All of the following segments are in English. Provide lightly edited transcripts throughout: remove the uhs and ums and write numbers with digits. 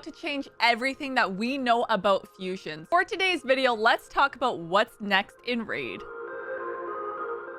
to change everything that we know about fusions. For today's video, let's talk about what's next in Raid.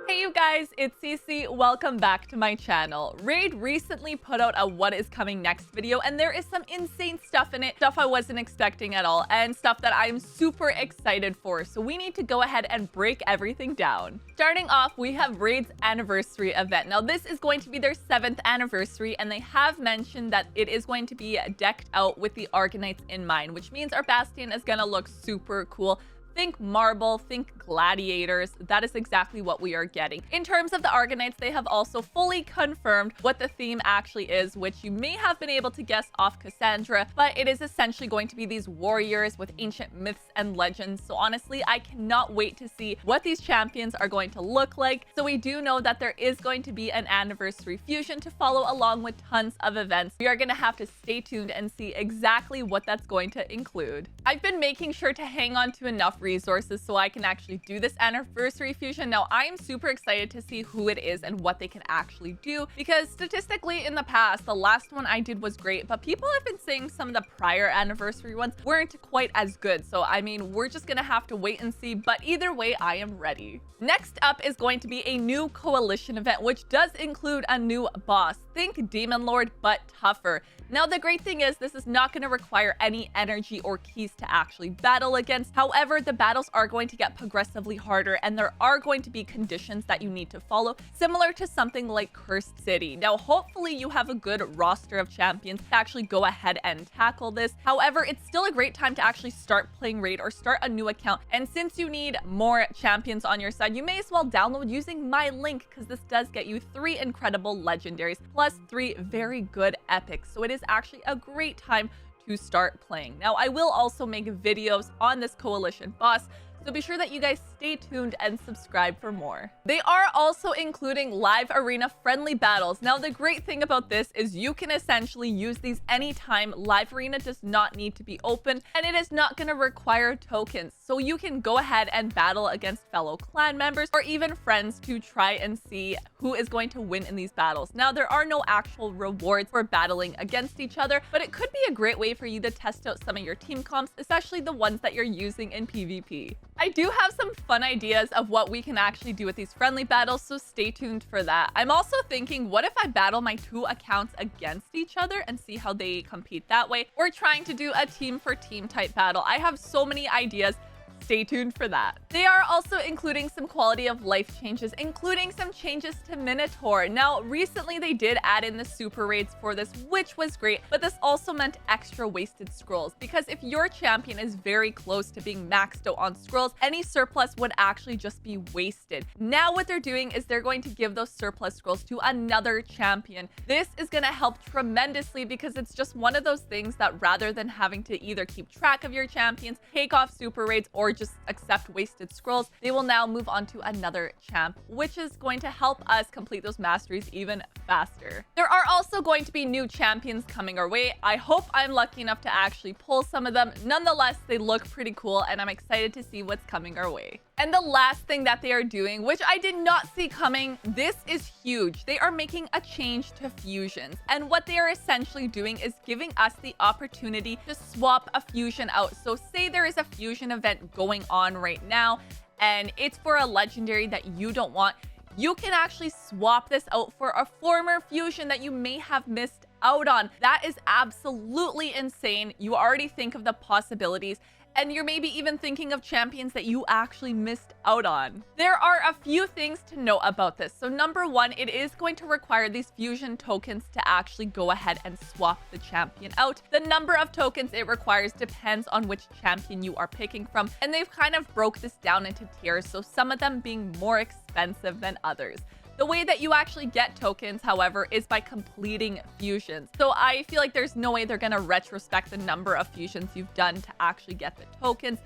Hey you guys, it's Cece. Welcome back to my channel. Raid recently put out a what is coming next video, and there is some insane stuff in it, stuff I wasn't expecting at all, and stuff that I'm super excited for. So we need to go ahead and break everything down. Starting off, we have Raid's anniversary event. Now this is going to be their 7th anniversary, and they have mentioned that it is going to be decked out with the Argonites in mind, which means our Bastion is gonna look super cool. Think marble, think gladiators. That is exactly what we are getting. In terms of the Argonites, they have also fully confirmed what the theme actually is, which you may have been able to guess off Cassandra, but it is essentially going to be these warriors with ancient myths and legends. So honestly, I cannot wait to see what these champions are going to look like. So we do know that there is going to be an anniversary fusion to follow along with tons of events. We are going to have to stay tuned and see exactly what that's going to include. I've been making sure to hang on to enough resources so I can actually do this anniversary fusion. Now I'm super excited to see who it is and what they can actually do, because statistically in the past, the last one I did was great, but people have been saying some of the prior anniversary ones weren't quite as good. So I mean, we're just gonna have to wait and see, but either way, I am ready. Next up is going to be a new coalition event, which does include a new boss. Think Demon Lord, but tougher. Now, the great thing is this is not going to require any energy or keys to actually battle against. However, the battles are going to get progressively harder, and there are going to be conditions that you need to follow, similar to something like Cursed City. Now, hopefully you have a good roster of champions to actually go ahead and tackle this. However, it's still a great time to actually start playing Raid or start a new account. And since you need more champions on your side, you may as well download using my link, because this does get you 3 incredible legendaries plus 3 very good epics. So it is actually a great time to start playing. Now, I will also make videos on this coalition boss, so be sure that you guys stay tuned and subscribe for more. They are also including live arena friendly battles. Now, the great thing about this is you can essentially use these anytime. Live arena does not need to be open, and it is not going to require tokens. So you can go ahead and battle against fellow clan members or even friends to try and see who is going to win in these battles. Now, there are no actual rewards for battling against each other, but it could be a great way for you to test out some of your team comps, especially the ones that you're using in PvP. I do have some fun ideas of what we can actually do with these friendly battles, so stay tuned for that. I'm also thinking, what if I battle my 2 accounts against each other and see how they compete that way? Or trying to do a team for team type battle. I have so many ideas. Stay tuned for that. They are also including some quality of life changes, including some changes to Minotaur. Now, recently they did add in the super raids for this, which was great, but this also meant extra wasted scrolls, because if your champion is very close to being maxed out on scrolls, any surplus would actually just be wasted. Now what they're doing is they're going to give those surplus scrolls to another champion. This is going to help tremendously, because it's just one of those things that rather than having to either keep track of your champions, take off super raids, or just accept wasted scrolls, they will now move on to another champ, which is going to help us complete those masteries even faster. There are also going to be new champions coming our way. I hope I'm lucky enough to actually pull some of them. Nonetheless, they look pretty cool, and I'm excited to see what's coming our way. And the last thing that they are doing, which I did not see coming, this is huge. They are making a change to fusions. And what they are essentially doing is giving us the opportunity to swap a fusion out. So say there is a fusion event going on right now, and it's for a legendary that you don't want. You can actually swap this out for a former fusion that you may have missed out on. That is absolutely insane. You already think of the possibilities, and you're maybe even thinking of champions that you actually missed out on. There are a few things to note about this. So number 1, it is going to require these fusion tokens to actually go ahead and swap the champion out. The number of tokens it requires depends on which champion you are picking from, and they've kind of broke this down into tiers, so some of them being more expensive than others. The way that you actually get tokens, however, is by completing fusions. So I feel like there's no way they're going to retrospect the number of fusions you've done to actually get the tokens.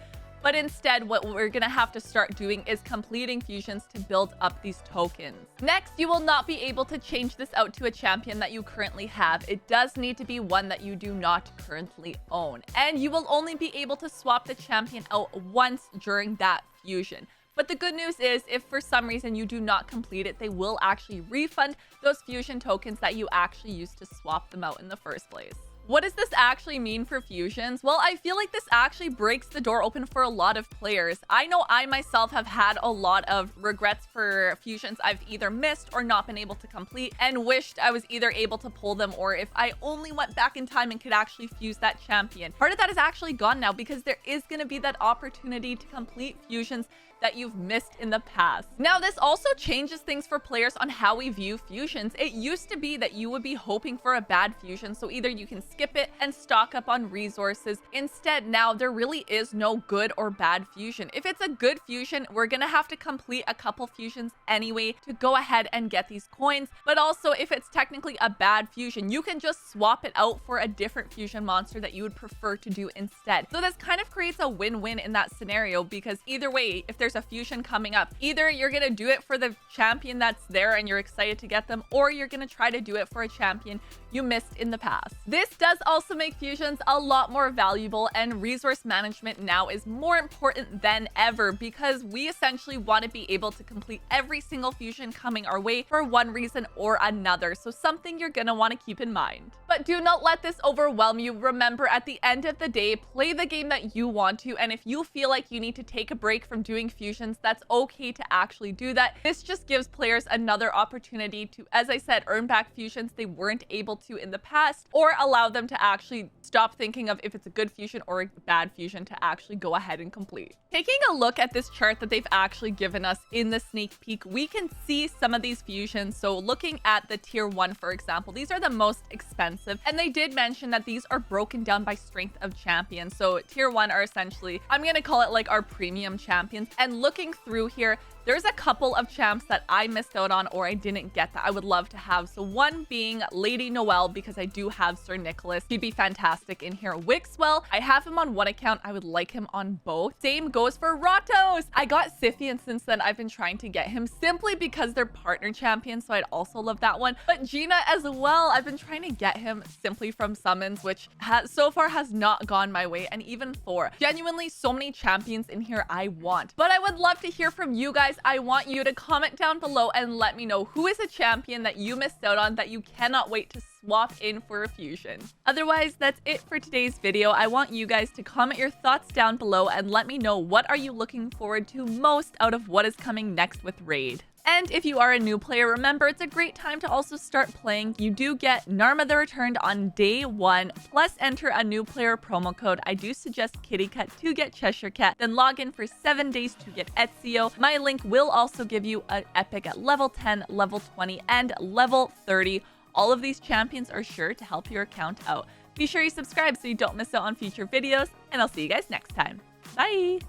But instead, what we're going to have to start doing is completing fusions to build up these tokens. Next, you will not be able to change this out to a champion that you currently have. It does need to be one that you do not currently own. And you will only be able to swap the champion out once during that fusion. But the good news is, if for some reason you do not complete it, they will actually refund those fusion tokens that you actually used to swap them out in the first place. What does this actually mean for fusions? Well, I feel like this actually breaks the door open for a lot of players. I know I myself have had a lot of regrets for fusions I've either missed or not been able to complete, and wished I was either able to pull them, or if I only went back in time and could actually fuse that champion. Part of that is actually gone now because there is going to be that opportunity to complete fusions that you've missed in the past. Now, this also changes things for players on how we view fusions. It used to be that you would be hoping for a bad fusion, so either you can skip it and stock up on resources. Instead, now there really is no good or bad fusion. If it's a good fusion, we're gonna have to complete a couple fusions anyway to go ahead and get these coins. But also, if it's technically a bad fusion, you can just swap it out for a different fusion monster that you would prefer to do instead. So this kind of creates a win-win in that scenario, because either way, if there's a fusion coming up, either you're gonna do it for the champion that's there and you're excited to get them, or you're gonna try to do it for a champion you missed in the past. This does also make fusions a lot more valuable, and resource management now is more important than ever, because we essentially want to be able to complete every single fusion coming our way for one reason or another. So something you're gonna want to keep in mind. But do not let this overwhelm you. Remember, at the end of the day, play the game that you want to, and if you feel like you need to take a break from doing fusions, that's okay to actually do that. This just gives players another opportunity to, as I said, earn back fusions they weren't able to in the past, or allow them to actually stop thinking of if it's a good fusion or a bad fusion to actually go ahead and complete. Taking a look at this chart that they've actually given us in the sneak peek, we can see some of these fusions. So looking at the tier 1, for example, these are the most expensive, and they did mention that these are broken down by strength of champions. So tier 1 are essentially, I'm gonna call it like our premium champions. And looking through here, there's a couple of champs that I missed out on or I didn't get that I would love to have. So one being Lady Noelle, because I do have Sir Nicholas. He'd be fantastic in here. Wixwell, I have him on one account. I would like him on both. Same goes for Ratos. I got Siphi, and since then I've been trying to get him simply because they're partner champions. So I'd also love that one. But Gina as well, I've been trying to get him simply from summons, which so far has not gone my way. And even Thor. Genuinely, so many champions in here I want. But I would love to hear from you guys. I want you to comment down below and let me know who is a champion that you missed out on that you cannot wait to swap in for a fusion. Otherwise, that's it for today's video. I want you guys to comment your thoughts down below and let me know, what are you looking forward to most out of what is coming next with Raid. And if you are a new player, remember, it's a great time to also start playing. You do get Narma the Returned on day 1, plus enter a new player promo code. I do suggest Kitty Cat to get Cheshire Cat, then log in for 7 days to get Ezio. My link will also give you an epic at level 10, level 20, and level 30. All of these champions are sure to help your account out. Be sure you subscribe so you don't miss out on future videos, and I'll see you guys next time. Bye!